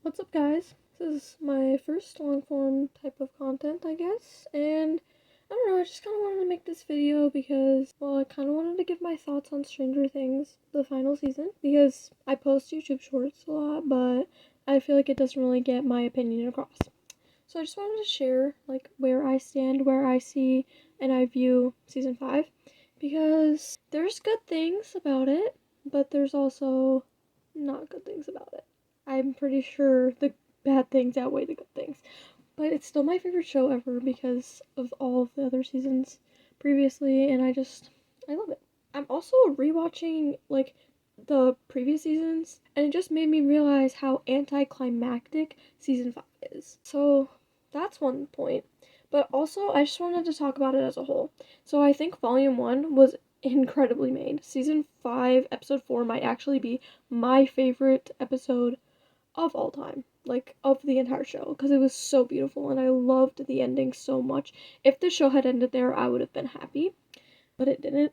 What's up, guys? This is my first long form type of content, I guess, and I don't know, I just kind of wanted to make this video because, well, I kind of wanted to give my thoughts on Stranger Things, the final season, because I post YouTube shorts a lot, but I feel like it doesn't really get my opinion across. So I just wanted to share, like, where I stand, where I see and I view season 5, because there's good things about it, but there's also not good things about it. I'm pretty sure the bad things outweigh the good things. But it's still my favorite show ever because of all of the other seasons previously, and I love it. I'm also rewatching, like, the previous seasons, and it just made me realize how anticlimactic season 5 is. So, that's one point. But also, I just wanted to talk about it as a whole. So, I think Volume 1 was incredibly made. Season 5, Episode 4 might actually be my favorite episode of all time, like of the entire show, because it was so beautiful and I loved the ending so much. If the show had ended there, I would have been happy, but it didn't.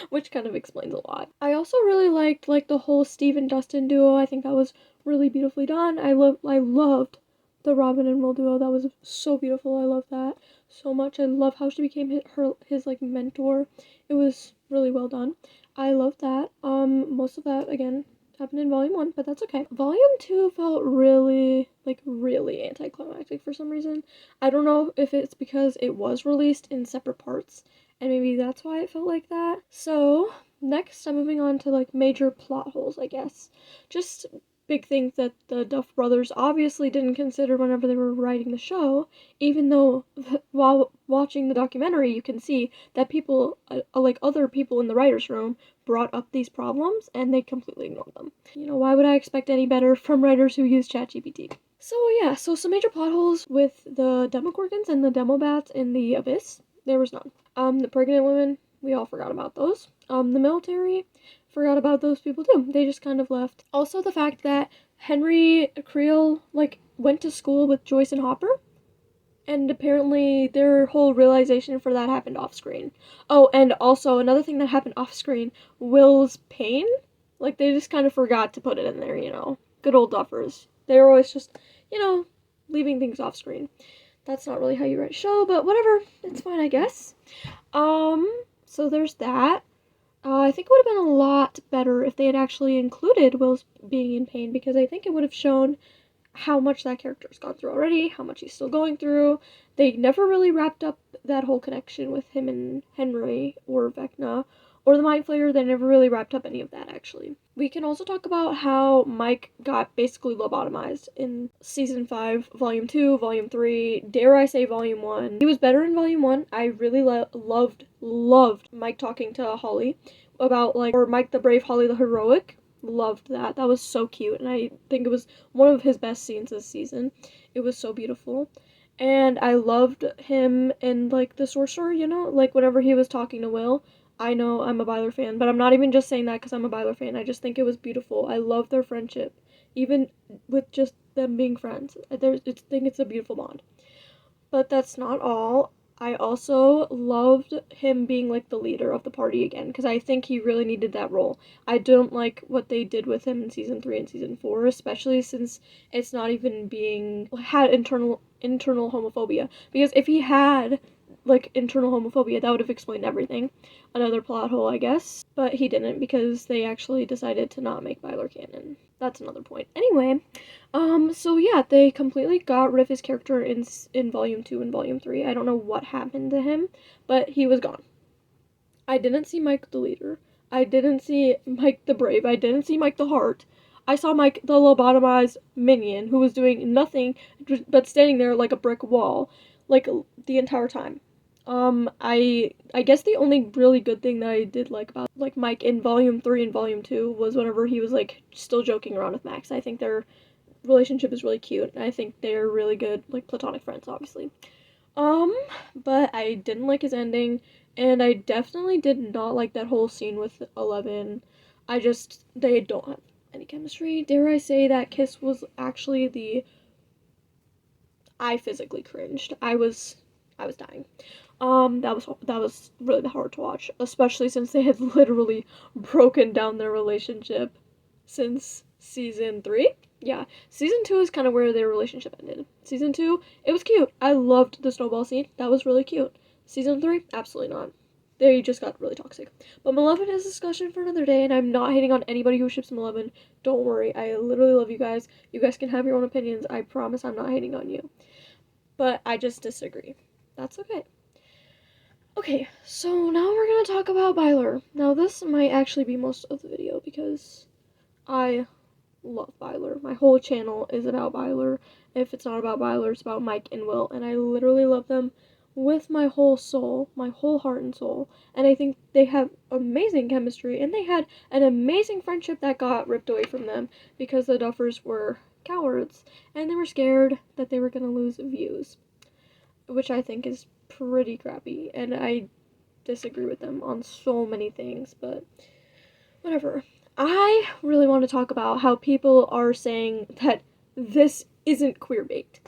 Which kind of explains a lot. I also really liked like the whole Steve and Dustin duo. I think that was really beautifully done. I loved the Robin and Will duo. That was so beautiful. I love that so much. I love how she became his like mentor. It was really well done. I love that. Most of that again happened in volume 1, but that's okay. Volume 2 felt really anticlimactic for some reason. I don't know if it's because it was released in separate parts and maybe that's why it felt like that. So, next I'm moving on to like major plot holes, I guess. Just big things that the Duff brothers obviously didn't consider whenever they were writing the show, even though while watching the documentary you can see that people, like other people in the writer's room, brought up these problems and they completely ignored them. You know, why would I expect any better from writers who use ChatGPT? So yeah, so some major plot holes with the Demogorgons and the Demobats in the Abyss. There was none. The pregnant women, we all forgot about those. The military, forgot about those people too. They just kind of left. Also the fact that Henry Creel, like, went to school with Joyce and Hopper, and apparently their whole realization for that happened off screen. Oh, and also another thing that happened off screen, Will's pain. Like, they just kind of forgot to put it in there, you know. Good old Duffers. They were always just, you know, leaving things off screen. That's not really how you write a show, but whatever. It's fine, I guess. So there's that. I think it would have been a lot better if they had actually included Will's being in pain, because I think it would have shown how much that character's gone through already, how much he's still going through. They never really wrapped up that whole connection with him and Henry or Vecna or the Mind Flayer. They never really wrapped up any of that, actually. We can also talk about how Mike got basically lobotomized in season 5, volume 2, volume 3, dare I say volume 1. He was better in volume 1. I really loved Mike talking to Holly about, like, or Mike the Brave, Holly the Heroic. Loved that. That was so cute, and I think it was one of his best scenes this season. It was so beautiful. And I loved him in, like, the sorcerer, you know? Like, whenever he was talking to Will. I know I'm a Byler fan, but I'm not even just saying that because I'm a Byler fan. I just think it was beautiful. I love their friendship. Even with just them being friends. I think it's a beautiful bond. But that's not all. I also loved him being like the leader of the party again, because I think he really needed that role. I don't like what they did with him in season 3 and season 4, especially since it's not even had internal homophobia. Because if he had like internal homophobia, that would have explained everything. Another plot hole, I guess. But he didn't, because they actually decided to not make Byler canon. That's another point. Anyway, so yeah, they completely got rid of his character in volume 2 and volume 3. I don't know what happened to him, but he was gone. I didn't see Mike the leader. I didn't see Mike the brave. I didn't see Mike the heart. I saw Mike the lobotomized minion who was doing nothing but standing there like a brick wall, like the entire time. I guess the only really good thing that I did like about like Mike in volume 3 and volume 2 was whenever he was like still joking around with Max. I think their relationship is really cute, and I think they're really good, like, platonic friends, obviously. But I didn't like his ending, and I definitely did not like that whole scene with 11. They don't have any chemistry. Dare I say that kiss was actually I physically cringed. I was dying. That was really hard to watch, especially since they had literally broken down their relationship since season 3. yeah, season 2 is kind of where their relationship ended. Season 2, it was cute. I loved the snowball scene. That was really cute. Season 3, absolutely not. They just got really toxic. But Malevolent is a discussion for another day, and I'm not hating on anybody who ships Malevolent. Don't worry, I literally love you guys. You guys can have your own opinions. I promise I'm not hating on you. But I just disagree. That's okay. Okay, so now we're gonna talk about Byler. Now this might actually be most of the video because I love Byler. My whole channel is about Byler. If it's not about Byler, it's about Mike and Will, and I literally love them with my whole soul, my whole heart and soul. And I think they have amazing chemistry, and they had an amazing friendship that got ripped away from them because the Duffers were cowards, and they were scared that they were gonna lose views, which I think is pretty crappy, and I disagree with them on so many things, but whatever. I really want to talk about how people are saying that this isn't queerbait.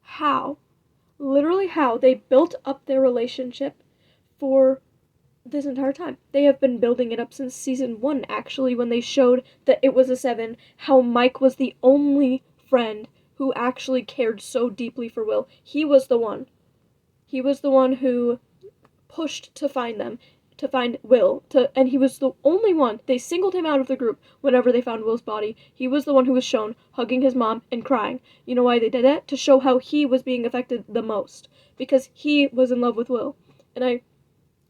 How? Literally how they built up their relationship for this entire time. They have been building it up since season 1, actually, when they showed that it was a 7, how Mike was the only friend who actually cared so deeply for Will. He was the one. He was the one who pushed to find them, to find Will, and he was the only one. They singled him out of the group whenever they found Will's body. He was the one who was shown hugging his mom and crying. You know why they did that? To show how he was being affected the most, because he was in love with Will. And I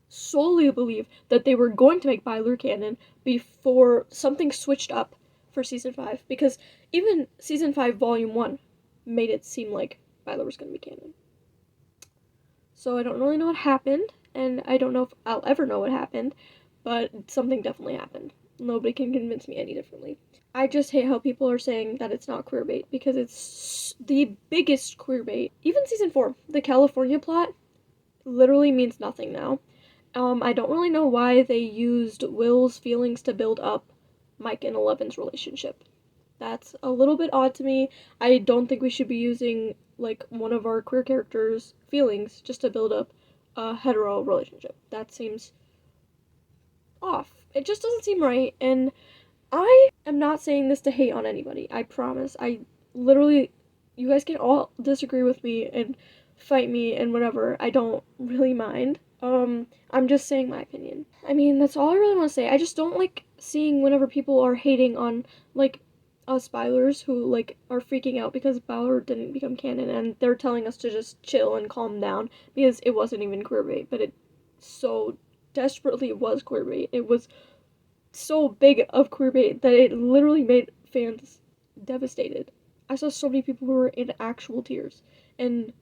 solely believe that they were going to make Byler canon before something switched up for season 5, because even season 5 volume 1 made it seem like Byler was going to be canon. So I don't really know what happened, and I don't know if I'll ever know what happened, but something definitely happened. Nobody can convince me any differently. I just hate how people are saying that it's not queerbait, because it's the biggest queerbait. Even season 4, the California plot, literally means nothing now. I don't really know why they used Will's feelings to build up Mike and Eleven's relationship. That's a little bit odd to me. I don't think we should be using, like, one of our queer characters' feelings just to build up a hetero relationship. That seems off. It just doesn't seem right, and I am not saying this to hate on anybody. I promise. I literally, you guys can all disagree with me and fight me and whatever. I don't really mind. I'm just saying my opinion. I mean, that's all I really want to say. I just don't like seeing whenever people are hating on, like, us Bylers who, like, are freaking out because Byler didn't become canon, and they're telling us to just chill and calm down because it wasn't even queerbait, but it so desperately was queerbait. It was so big of queerbait that it literally made fans devastated. I saw so many people who were in actual tears, and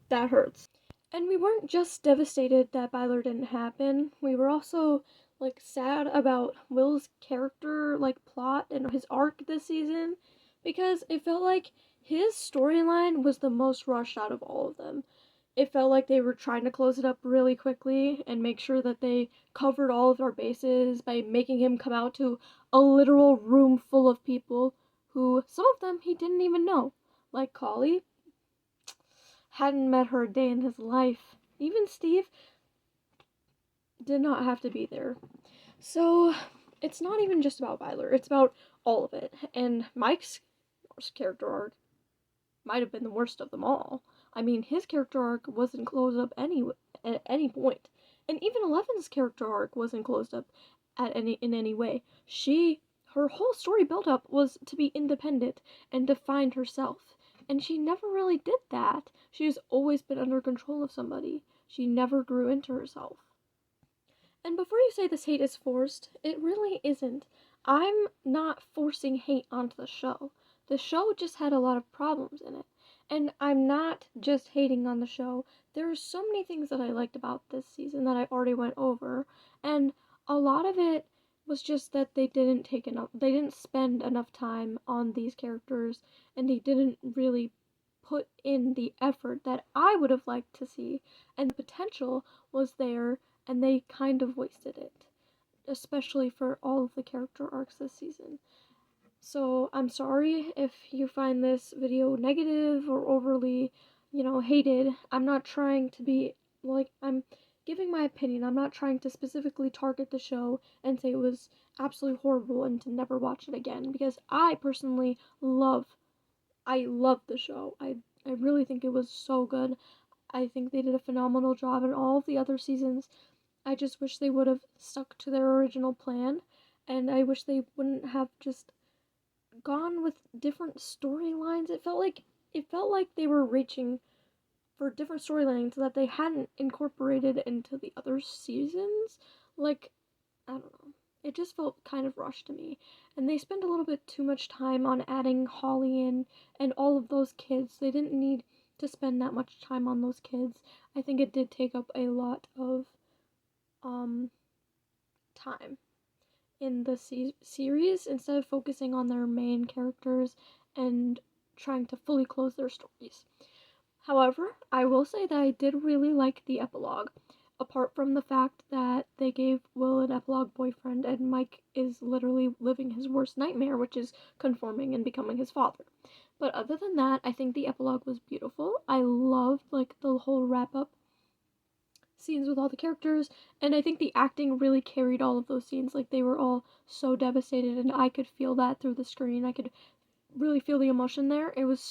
that hurts. And we weren't just devastated that Byler didn't happen, we were also, like, sad about Will's character, like, plot and his arc this season, because it felt like his storyline was the most rushed out of all of them. It felt like they were trying to close it up really quickly and make sure that they covered all of our bases by making him come out to a literal room full of people who, some of them, he didn't even know. Like Collie, hadn't met her a day in his life. Even Steve did not have to be there. So, it's not even just about Byler, it's about all of it. And Mike's character arc might have been the worst of them all. I mean, his character arc wasn't closed up at any point. And even Eleven's character arc wasn't closed up in any way. Her whole story built up was to be independent and to find herself. And she never really did that. She's always been under control of somebody. She never grew into herself. And before you say this hate is forced, it really isn't. I'm not forcing hate onto the show. The show just had a lot of problems in it. And I'm not just hating on the show. There are so many things that I liked about this season that I already went over. And a lot of it was just that they didn't spend enough time on these characters, and they didn't really put in the effort that I would have liked to see. And the potential was there, and they kind of wasted it, especially for all of the character arcs this season. So I'm sorry if you find this video negative or overly, hated. I'm not trying to be, like, I'm giving my opinion. I'm not trying to specifically target the show and say it was absolutely horrible and to never watch it again, because I personally love the show. I really think it was so good. I think they did a phenomenal job in all of the other seasons. I just wish they would have stuck to their original plan, and I wish they wouldn't have just gone with different storylines. It felt like they were reaching for different storylines that they hadn't incorporated into the other seasons. Like, I don't know. It just felt kind of rushed to me. And they spent a little bit too much time on adding Holly in and all of those kids. They didn't need to spend that much time on those kids. I think it did take up a lot of um time in the series instead of focusing on their main characters and trying to fully close their stories. However, I will say that I did really like the epilogue, apart from the fact that they gave Will an epilogue boyfriend and Mike is literally living his worst nightmare, which is conforming and becoming his father. But other than that, I think the epilogue was beautiful. I loved like the whole wrap up scenes with all the characters, and I think the acting really carried all of those scenes. Like, they were all so devastated, and I could feel that through the screen. I could really feel the emotion there. It was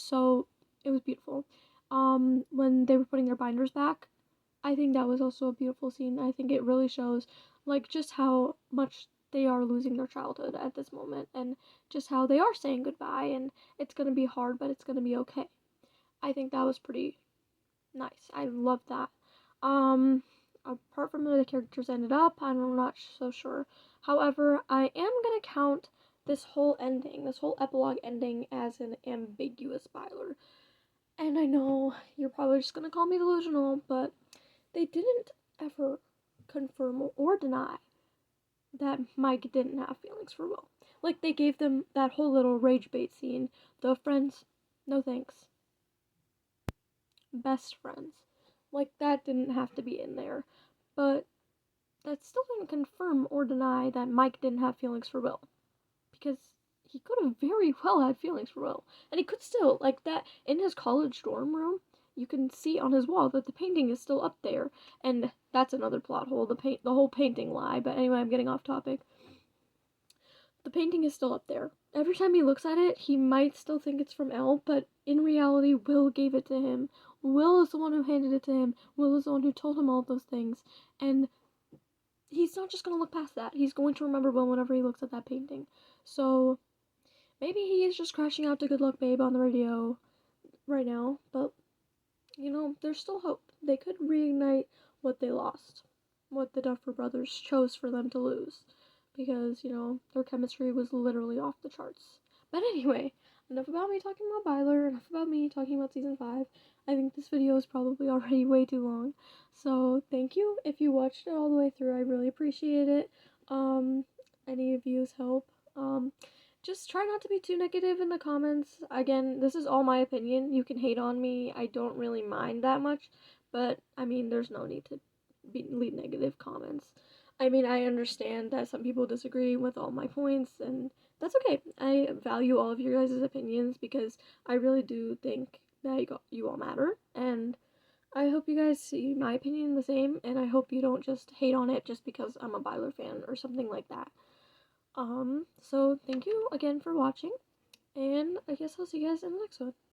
beautiful. When they were putting their binders back, I think that was also a beautiful scene. I think it really shows like just how much they are losing their childhood at this moment, and just how they are saying goodbye, and it's going to be hard, but it's going to be okay. I think that was pretty nice. I love that. Um, Apart from where the characters ended up, I'm not so sure. However, I am gonna count this whole epilogue ending, as an ambiguous Byler. And I know you're probably just gonna call me delusional, but they didn't ever confirm or deny that Mike didn't have feelings for Will. Like, they gave them that whole little rage bait scene. The friends, no thanks. Best friends. Like, that didn't have to be in there. But that still didn't confirm or deny that Mike didn't have feelings for Will. Because he could have very well had feelings for Will. And he could still, like, that in his college dorm room, you can see on his wall that the painting is still up there. And that's another plot hole, the whole painting lie. But anyway, I'm getting off topic. The painting is still up there. Every time he looks at it, he might still think it's from Elle, but in reality, Will gave it to him. Will is the one who handed it to him. Will is the one who told him all those things. And he's not just gonna look past that. He's going to remember Will whenever he looks at that painting. So maybe he is just crashing out to Good Luck Babe on the radio right now, but there's still hope. They could reignite what they lost, what the Duffer Brothers chose for them to lose, because, their chemistry was literally off the charts. But anyway, enough about me talking about Byler, enough about me talking about season 5. I think this video is probably already way too long. So thank you if you watched it all the way through. I really appreciate it. Any views help. Just try not to be too negative in the comments. Again, this is all my opinion. You can hate on me. I don't really mind that much. But, I mean, there's no need to leave negative comments. I mean, I understand that some people disagree with all my points, and that's okay. I value all of your guys' opinions because I really do think that you all matter, and I hope you guys see my opinion the same, and I hope you don't just hate on it just because I'm a Byler fan or something like that. So thank you again for watching, and I guess I'll see you guys in the next one.